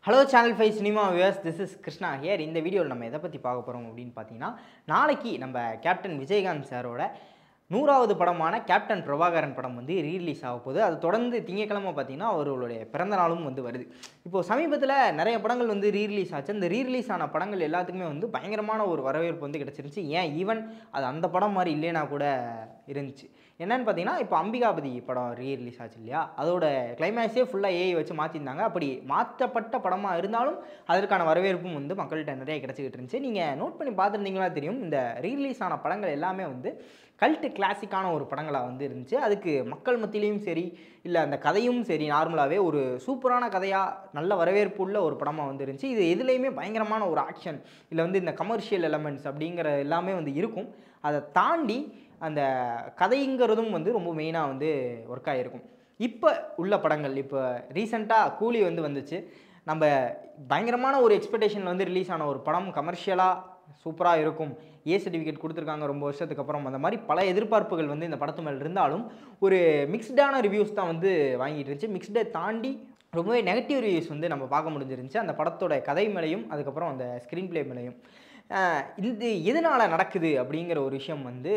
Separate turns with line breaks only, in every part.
Hello channel 5 cinema viewers, this is Krishna here. இந்த வீடியோவில் நம்ம எதை பற்றி பார்க்க போகிறோம் அப்படின்னு பார்த்தீங்கன்னா, நாளைக்கு நம்ம கேப்டன் விஜயகாந்த் சாரோட 100வது படமான கேப்டன் பிரபாகரன் படம் வந்து ரீரிலீஸ் ஆக போகுது. அது தொடர்ந்து திங்கட்கிழமை பார்த்தீங்கன்னா அவர்களுடைய பிறந்த நாளும் வந்து வருது. இப்போது சமீபத்தில் நிறைய படங்கள் வந்து ரீரிலீஸ் ஆச்சு. அந்த ரீரிலீஸ் ஆன படங்கள் எல்லாத்துக்குமே வந்து பயங்கரமான ஒரு வரவேற்பு வந்து கிடச்சிருந்துச்சு. ஏன் ஈவன் அது அந்த படம் மாதிரி இல்லைனா கூட இருந்துச்சு. என்னென்னு பார்த்தீங்கன்னா, இப்போ அம்பிகாபதி படம் ரீரிலீஸ் ஆச்சு இல்லையா, அதோட கிளைமேக்ஸே ஃபுல்லாக ஏஐ வச்சு மாற்றிருந்தாங்க. அப்படி மாற்றப்பட்ட படமாக இருந்தாலும் அதற்கான வரவேற்பும் வந்து மக்கள்கிட்ட நிறைய கிடச்சிக்கிட்டு இருந்துச்சு. நீங்கள் நோட் பண்ணி பார்த்துருந்தீங்களா தெரியும், இந்த ரீரிலீஸ் ஆன படங்கள் எல்லாமே வந்து கல்ட்டு கிளாசிக்கான ஒரு படங்களாக வந்து இருந்துச்சு. அதுக்கு மக்கள் மத்தியிலையும் சரி, இல்லை அந்த கதையும் சரி, நார்மலாகவே ஒரு சூப்பரான கதையாக நல்ல வரவேற்பு உள்ள ஒரு படமாக வந்து இருந்துச்சு. இது எதுலேயுமே பயங்கரமான ஒரு ஆக்ஷன் இல்லை வந்து இந்த கமர்ஷியல் எலமெண்ட்ஸ் அப்படிங்கிற எல்லாமே வந்து இருக்கும். அதை தாண்டி அந்த கதைங்கிறதும் வந்து ரொம்ப மெயினாக வந்து ஒர்க் ஆகிருக்கும். இப்போ உள்ள படங்கள், இப்போ ரீசெண்டாக கூலி வந்து வந்துச்சு. நம்ம பயங்கரமான ஒரு எக்ஸ்பெக்டேஷனில் வந்து ரிலீஸ் ஆன ஒரு படம் கமர்ஷியலாக சூப்பராக இருக்கும், ஏ சர்டிஃபிகேட் கொடுத்துருக்காங்க ரொம்ப வருஷத்துக்கு அப்புறம், அந்த மாதிரி பல எதிர்பார்ப்புகள் வந்து இந்த படத்து மேலே இருந்தாலும் ஒரு மிக்ஸ்டான ரிவ்யூஸ் தான் வந்து வாங்கிட்டு இருந்துச்சு. மிக்ஸ்டை தாண்டி ரொம்பவே நெகட்டிவ் ரிவ்யூஸ் வந்து நம்ம பார்க்க முடிஞ்சிருந்துச்சு அந்த படத்தோட கதை மேலேயும் அதுக்கப்புறம் அந்த ஸ்க்ரீன் பிளே மேலேயும். இது எதனால் நடக்குது அப்படிங்கிற ஒரு விஷயம் வந்து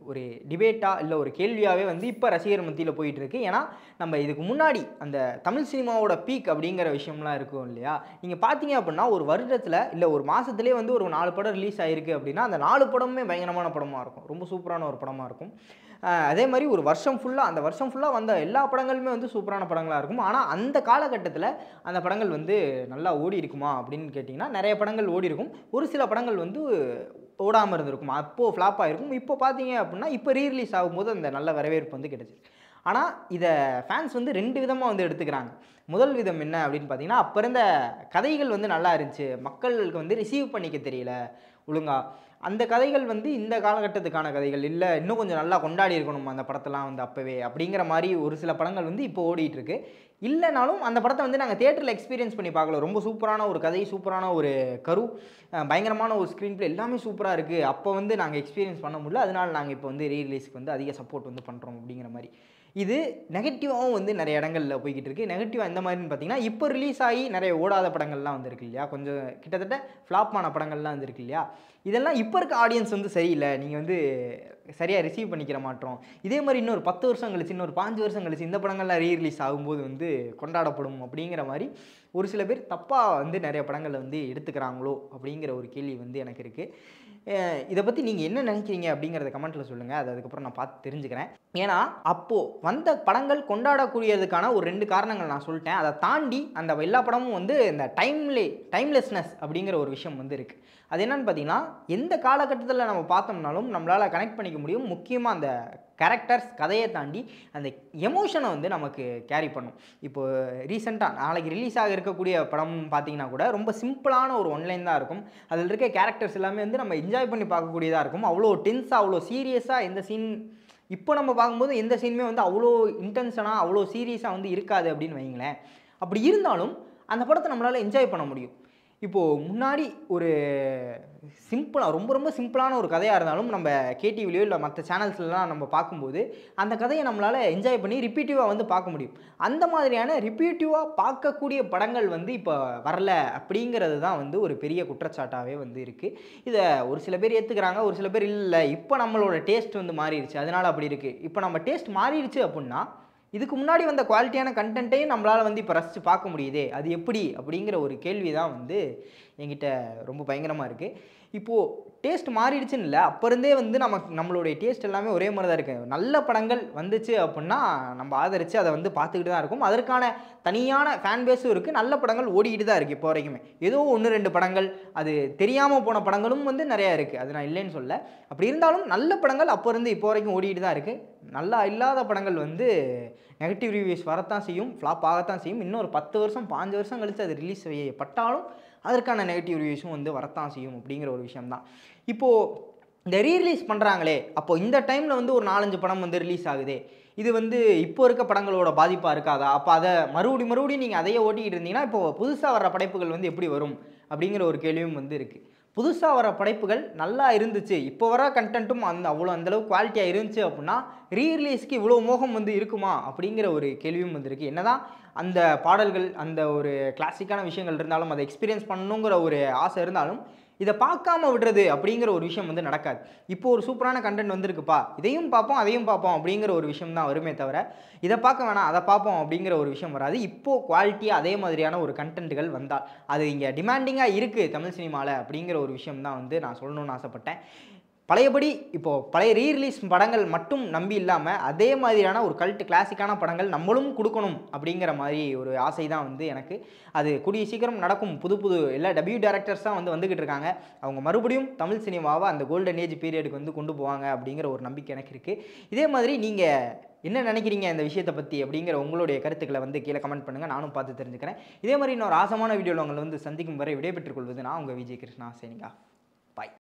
ஒரு டிபேட்டாக இல்லை ஒரு கேள்வியாகவே வந்து இப்போ ரசிகர் மத்தியில் போயிட்டுருக்கு. ஏன்னா நம்ம இதுக்கு முன்னாடி அந்த தமிழ் சினிமாவோட பீக் அப்படிங்கிற விஷயம்லாம் இருக்கும் இல்லையா, நீங்கள் பார்த்தீங்க அப்படின்னா ஒரு வருடத்தில் இல்லை ஒரு மாதத்துலேயே வந்து ஒரு 4 படம் ரிலீஸ் ஆகிருக்கு அப்படின்னா அந்த 4 படமுமே பயங்கரமான படமாக இருக்கும், ரொம்ப சூப்பரான ஒரு படமாக இருக்கும். அதே மாதிரி ஒரு வருஷம் ஃபுல்லாக அந்த வருஷம் ஃபுல்லாக வந்த எல்லா படங்களுமே வந்து சூப்பரான படங்களாக இருக்கும். ஆனால் அந்த காலகட்டத்தில் அந்த படங்கள் வந்து நல்லா ஓடி இருக்குமா அப்படின்னு கேட்டிங்கன்னா நிறைய படங்கள் ஓடி இருக்கும், ஒரு சில படங்கள் வந்து ஓடாமல் இருந்திருக்கும், அப்போது ஃப்ளாப் ஆகிருக்கும். இப்போ பார்த்தீங்க அப்படின்னா இப்போ ரீரிலீஸ் ஆகும்போது அந்த நல்ல வரவேற்பு வந்து கிடைச்சிது. ஆனால் இதை ஃபேன்ஸ் வந்து 2 விதமாக வந்து எடுத்துக்கிறாங்க. முதல் விதம் என்ன அப்படின்னு பார்த்தீங்கன்னா, அப்போ இருந்த கதைகள் வந்து நல்லா இருந்துச்சு, மக்களுக்கு வந்து ரிசீவ் பண்ணிக்க தெரியல ஒழுங்காக, அந்த கதைகள் வந்து இந்த காலகட்டத்துக்கான கதைகள் இல்லை, இன்னும் கொஞ்சம் நல்லா கொண்டாடி இருக்கணும் அந்த படத்தெல்லாம் வந்து அப்போவே அப்படிங்கிற மாதிரி ஒரு சில படங்கள் வந்து இப்போ ஓடிட்டுருக்கு. இல்லைனாலும் அந்த படத்தை வந்து நாங்கள் தியேட்டரில் எக்ஸ்பீரியன்ஸ் பண்ணி பார்க்கல, ரொம்ப சூப்பரான ஒரு கதை, சூப்பரான ஒரு கரு, பயங்கரமான ஒரு ஸ்க்ரீன் பிளே, எல்லாமே சூப்பராக இருக்குது, அப்போ வந்து நாங்கள் எக்ஸ்பீரியன்ஸ் பண்ண முடியல, அதனால் நாங்கள் இப்போ வந்து ரீரிலீஸ்க்கு வந்து அதிக சப்போர்ட் வந்து பண்ணுறோம் அப்படிங்கிற மாதிரி. இது நெகட்டிவாகவும் வந்து நிறைய இடங்களில் போய்கிட்டு இருக்குது. நெகட்டிவாக எந்த மாதிரின்னு பார்த்தீங்கன்னா, இப்போ ரிலீஸ் ஆகி நிறைய ஓடாத படங்கள்லாம் வந்துருக்கு இல்லையா, கொஞ்சம் கிட்டத்தட்ட ஃப்ளாப்பான படங்கள்லாம் வந்துருக்கு இல்லையா, இதெல்லாம் இப்போ இருக்க ஆடியன்ஸ் வந்து சரியில்லை, நீங்கள் வந்து சரியாக ரிசீவ் பண்ணிக்கிற மாட்டோம், இதே மாதிரி இன்னொரு 10 வருஷம் கழிச்சு, இன்னொரு 5 வருஷம் கழிச்சு இந்த படங்கள்லாம் ரீரிலீஸ் ஆகும்போது வந்து கொண்டாடப்படும் அப்படிங்கிற மாதிரி ஒரு சில பேர் தப்பாக வந்து நிறைய படங்களை வந்து எடுத்துக்கிறாங்களோ அப்படிங்கிற ஒரு கேள்வி வந்து எனக்கு இருக்குது. இதை பற்றி நீங்கள் என்ன நினைக்கிறீங்க அப்படிங்கிறத கமெண்ட்டில் சொல்லுங்கள், அது அதுக்கப்புறம் நான் பார்த்து தெரிஞ்சுக்கிறேன். ஏன்னா அப்போது வந்த படங்கள் கொண்டாடக்கூடியதுக்கான ஒரு 2 காரணங்கள் நான் சொல்லிட்டேன். அதை தாண்டி அந்த எல்லா படமும் வந்து இந்த டைம்லெஸ்னஸ் அப்படிங்கிற ஒரு விஷயம் வந்து இருக்குது. அது என்னென்னு பார்த்தீங்கன்னா, எந்த காலகட்டத்தில் நம்ம பார்த்தோம்னாலும் நம்மளால் கனெக்ட் பண்ணிக்க முடியும். முக்கியமாக அந்த கேரக்டர்ஸ், கதையை தாண்டி அந்த எமோஷனை வந்து நமக்கு கேரி பண்ணும். இப்போது ரீசெண்டாக நாளைக்கு ரிலீஸ் ஆக இருக்கக்கூடிய படம் பார்த்தீங்கன்னா கூட ரொம்ப சிம்பிளான ஒரு ஒன்லைன் தான் இருக்கும். அதில் இருக்க கேரக்டர்ஸ் எல்லாமே வந்து நம்ம என்ஜாய் பண்ணி பார்க்கக்கூடியதாக இருக்கும். அவ்வளோ டென்ஸாக, அவ்வளோ சீரியஸாக எந்த சீன் இப்போ நம்ம பார்க்கும்போது எந்த சீனுமே வந்து அவ்வளோ இன்டென்ஷனாக, அவ்வளோ சீரியஸாக வந்து இருக்காது அப்படின்னு வைங்களேன். அப்படி இருந்தாலும் அந்த படத்தை நம்மளால் என்ஜாய் பண்ண முடியும். இப்போது முன்னாடி ஒரு சிம்பிளாக ரொம்ப ரொம்ப சிம்பிளான ஒரு கதையாக இருந்தாலும் நம்ம கேடிவிலையோ இல்லை மற்ற சேனல்ஸ்லாம் நம்ம பார்க்கும்போது அந்த கதையை நம்மளால் என்ஜாய் பண்ணி ரிப்பீட்டிவாக வந்து பார்க்க முடியும். அந்த மாதிரியான ரிப்பீட்டிவாக பார்க்கக்கூடிய படங்கள் வந்து இப்போ வரல அப்படிங்கிறது தான் வந்து ஒரு பெரிய குற்றச்சாட்டாகவே வந்து இருக்குது. இதை ஒரு சில பேர் ஏற்றுக்கிறாங்க, ஒரு சில பேர் இல்லை இப்போ நம்மளோட டேஸ்ட் வந்து மாறிடுச்சு அதனால் அப்படி இருக்குது. இப்போ நம்ம டேஸ்ட் மாறிடுச்சு அப்படின்னா இதுக்கு முன்னாடி வந்த குவாலிட்டியான கண்டென்ட்டையும் நம்மளால் வந்து இப்போ ரசித்து பார்க்க முடியுதே, அது எப்படி அப்படிங்கிற ஒரு கேள்வி தான் வந்து என்கிட்ட ரொம்ப பயங்கரமாக இருக்குது. இப்போது டேஸ்ட் மாறிடுச்சுன்னு இல்லை, அப்போ இருந்தே வந்து நம்மளுடைய டேஸ்ட் எல்லாமே ஒரே மாதிரி தான் இருக்குது. நல்ல படங்கள் வந்துச்சு அப்படின்னா நம்ம ஆதரித்து அதை வந்து பார்த்துக்கிட்டு தான் இருக்கும். அதற்கான தனியான ஃபேன் பேஸும் இருக்குது, நல்ல படங்கள் ஓடிக்கிட்டு தான் இருக்குது இப்போ வரைக்குமே. ஏதோ 1-2 படங்கள் அது தெரியாமல் போன படங்களும் வந்து நிறையா இருக்குது, அது நான் இல்லைன்னு சொல்ல. அப்படி இருந்தாலும் நல்ல படங்கள் அப்போ இருந்து இப்போ வரைக்கும் ஓடிக்கிட்டு தான் இருக்குது. நல்லா இல்லாத படங்கள் வந்து நெகட்டிவ் ரிவ்யூஸ் வரத்தான் செய்யும், ஃப்ளாப் ஆகத்தான் செய்யும். இன்னும் ஒரு 10 வருஷம் 5 வருஷம் கழித்து அது ரிலீஸ் செய்யப்பட்டாலும் அதற்கான நெகட்டிவ் ரிவ்யூஸும் வந்து வரத்தான் செய்யும் அப்படிங்கிற ஒரு விஷயம்தான். இப்போது இந்த ரீரிலீஸ் பண்ணுறாங்களே, அப்போது இந்த டைமில் வந்து ஒரு 4-5 படம் வந்து ரிலீஸ் ஆகுதே, இது வந்து இப்போ இருக்க படங்களோட பாதிப்பாக இருக்காதா? அப்போ அதை மறுபடியும் நீங்கள் அதையே ஓட்டிக்கிட்டு இருந்தீங்கன்னா இப்போது புதுசாக வர படைப்புகள் வந்து எப்படி வரும் அப்படிங்கிற ஒரு கேள்வியும் வந்து இருக்குது. புதுசாக வர படைப்புகள் நல்லா இருந்துச்சு, இப்போ வர கண்டென்ட்டும் அந்தளவு குவாலிட்டியாக இருந்துச்சு அப்படின்னா ரீரிலீஸ்க்கு இவ்வளோ மோகம் வந்து இருக்குமா அப்படிங்கிற ஒரு கேள்வியும் வந்துருக்கு. என்னதான் அந்த பாடல்கள் அந்த ஒரு கிளாசிக்கான விஷயங்கள் இருந்தாலும் அதை எக்ஸ்பீரியன்ஸ் பண்ணணுங்கிற ஒரு ஆசை இருந்தாலும் இதை பார்க்காம விடுறது அப்படிங்கிற ஒரு விஷயம் வந்து நடக்காது. இப்போ ஒரு சூப்பரான கண்டென்ட் வந்திருக்குப்பா, இதையும் பார்ப்போம் அதையும் பார்ப்போம் அப்படிங்கிற ஒரு விஷயம் தான் வருமே தவிர, இதை பார்க்க வேணாம் அதை பார்ப்போம் அப்படிங்கிற ஒரு விஷயம் வராது. இப்போது குவாலிட்டியாக அதே மாதிரியான ஒரு கண்டென்ட்டுகள் வந்தால் அது இங்கே டிமாண்டிங்காக இருக்குது தமிழ் சினிமாவில் அப்படிங்கிற ஒரு விஷயம் தான் வந்து நான் சொல்லணும்னு ஆசைப்பட்டேன். பழையபடி இப்போது பழைய ரீரிலீஸ் படங்கள் மட்டும் நம்பி இல்லாமல் அதே மாதிரியான ஒரு கல்ட் கிளாசிக்கான படங்கள் நம்மளும் கொடுக்கணும் அப்படிங்கிற மாதிரி ஒரு ஆசை தான் வந்து எனக்கு. அது கூடிய சீக்கிரம் நடக்கும். புது புது எல்லா டெபியூ டேரக்டர்ஸ் தான் வந்துக்கிட்டு இருக்காங்க. அவங்க மறுபடியும் தமிழ் சினிமாவை அந்த கோல்டன் ஏஜ் பீரியடுக்கு வந்து கொண்டு போவாங்க அப்படிங்கிற ஒரு நம்பிக்கை எனக்கு இருக்குது. இதே மாதிரி நீங்கள் என்ன நினைக்கிறீங்க இந்த விஷயத்தை பற்றி அப்படிங்கிற உங்களுடைய கருத்துக்களை வந்து கீழே கமெண்ட் பண்ணுங்கள். நானும் பார்த்து தெரிஞ்சுக்கிறேன். இதே மாதிரி இன்னொரு ஆசமான வீடியோவில் உங்களை வந்து சந்திக்கும் வரை விடைபெற்றுக் கொள்வது நான் உங்கள் விஜய் கிருஷ்ணா. சரிங்களா? பாய்.